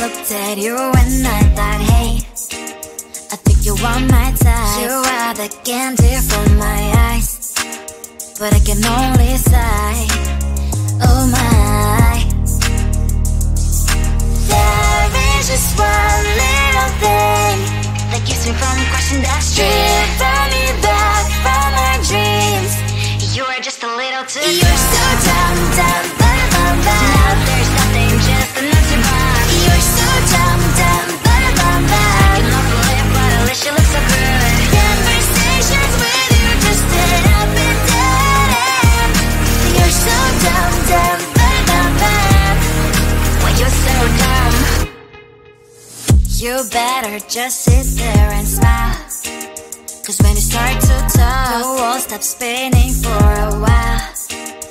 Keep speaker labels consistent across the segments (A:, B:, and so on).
A: looked at you and I thought, hey, I think you are my type. You are the candy from my eyes, but I can only sigh, oh my. There is just one little thing that keeps me from crossing that street, drive me back from my dreams. You are just a little too good. You're so dumb, dumb, bum, bum, bum. Now there's nothing, just enough to buy. You're so dumb, dumb, bum, bum, bum. I can believe, but at least you look so good. Conversations with you just end up in dead end. You're so dumb, dumb, bum, bum, bum. When you're so dumb, you better just sit there and smile, 'cause when you start to talk, the world stops spinning for a while.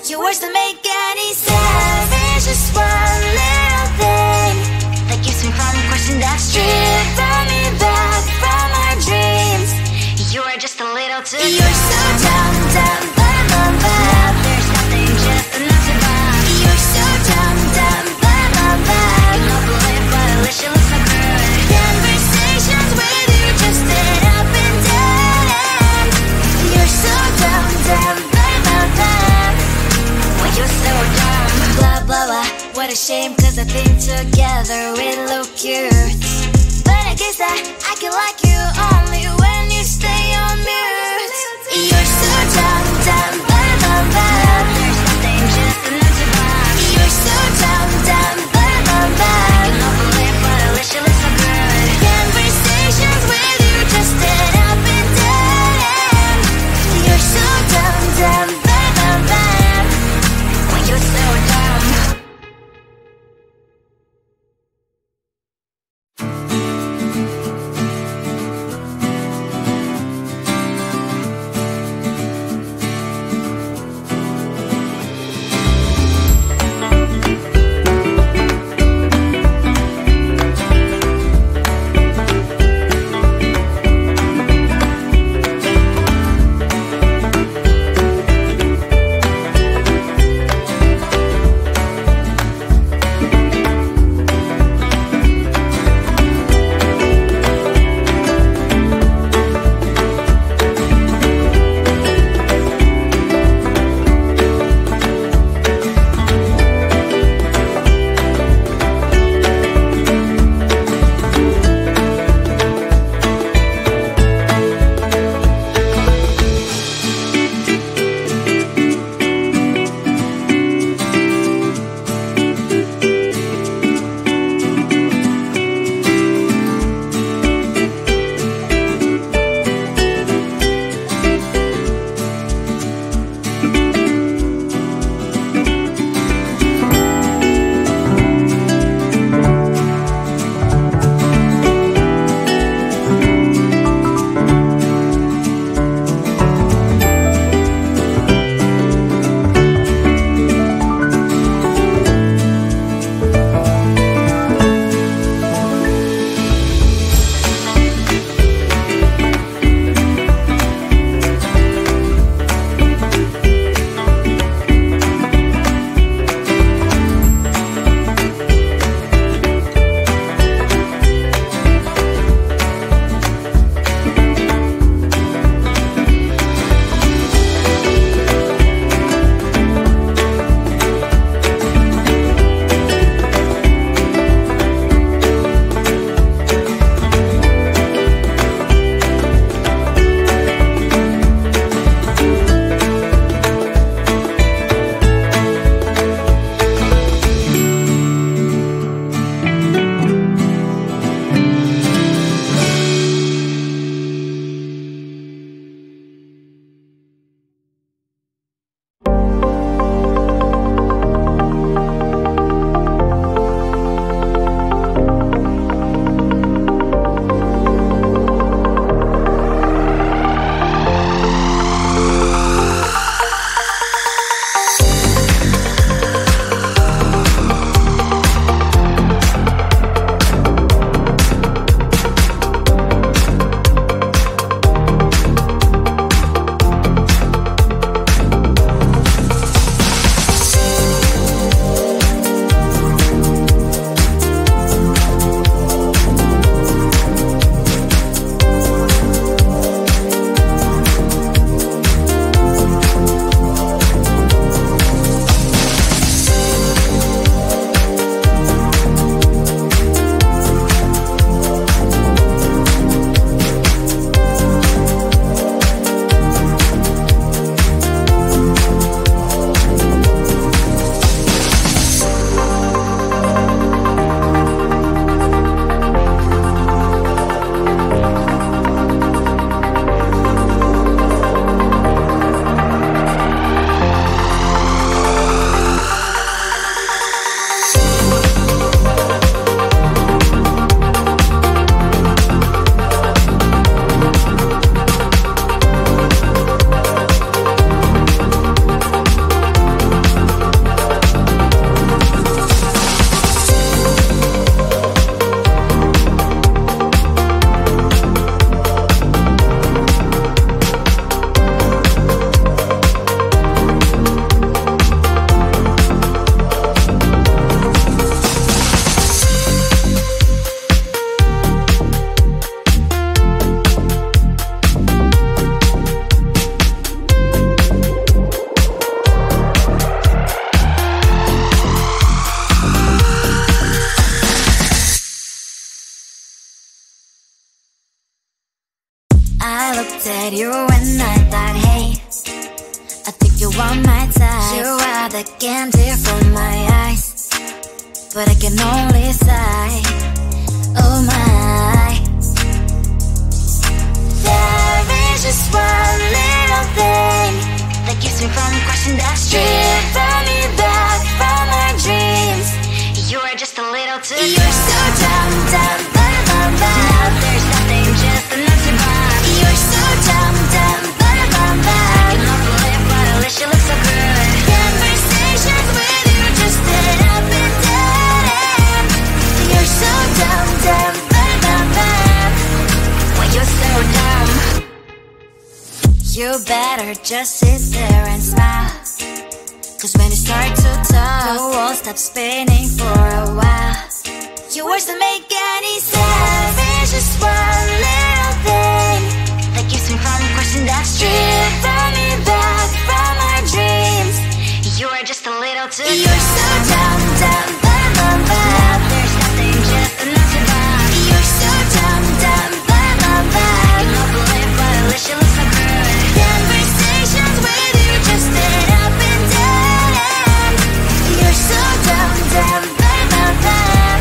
A: Your words don't make any sense. There's just one little thing that keeps me from crossing that street, drive me back from our dreams. You are just a little too good. You're so dumb, dumb, bum, bum, bum. Now there's nothing, just enough to buy. You're so dumb, dumb, bum, bum, bum. I cannot believe, but at least you look so good. Conversations with you just end up in dead end. You're so dumb, dumb, bum, bum, bum. When you're so dumb, blah, blah, blah. What a shame, 'cause I think together we look cute, but I guess that I can like you only when you stay on mute. You're so dumb, dumb, bum, bum, bum. There's nothing, just enough to buy. You're so dumb, dumb, bum, bum, bum. I cannot believe, but at least you look so good. Conversations with you just end up in dead end. You're so dumb, dumb, bum, bum, bum. When you're so dumb. said you and I thought, hey, I think you want my type. You are the candy from my eyes, but I can only sigh, oh my. There is just one little thing that keeps me from crossing that street. Bring me back from my dreams. You're just a little too good. You're so dumb, dumb, dumb, dumb, dumb. Now there's nothing, just an empty bomb. You're so dumb, dumb, dumb, dumb, dumb. I can also live, but at least you look so good. Conversations with you just end up in dead end. You're so dumb, dumb, dumb, dumb, dumb. When you're so dumb, you better just sit there and smile, 'cause when you start to talk, the world stops spinning for a while. Your words don't make any sense. There's just one little thing that keeps me from crossing that street. Bring me back from my dreams. You're just a little too good. You're so dumb, dumb, dumb, dumb, dumb. Now there's nothing, just enough to bomb. You're so dumb, dumb, dumb, dumb, dumb. I can also live, but at least you look so good. Conversations with you just end up in dead end. You're so dumb, dumb, dumb, dumb, dumb.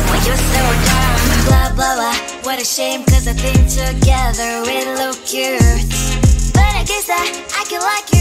A: When you're so dumb. Blah, blah, blah. What a shame, 'cause I think together we look cute. But I guess I can like you.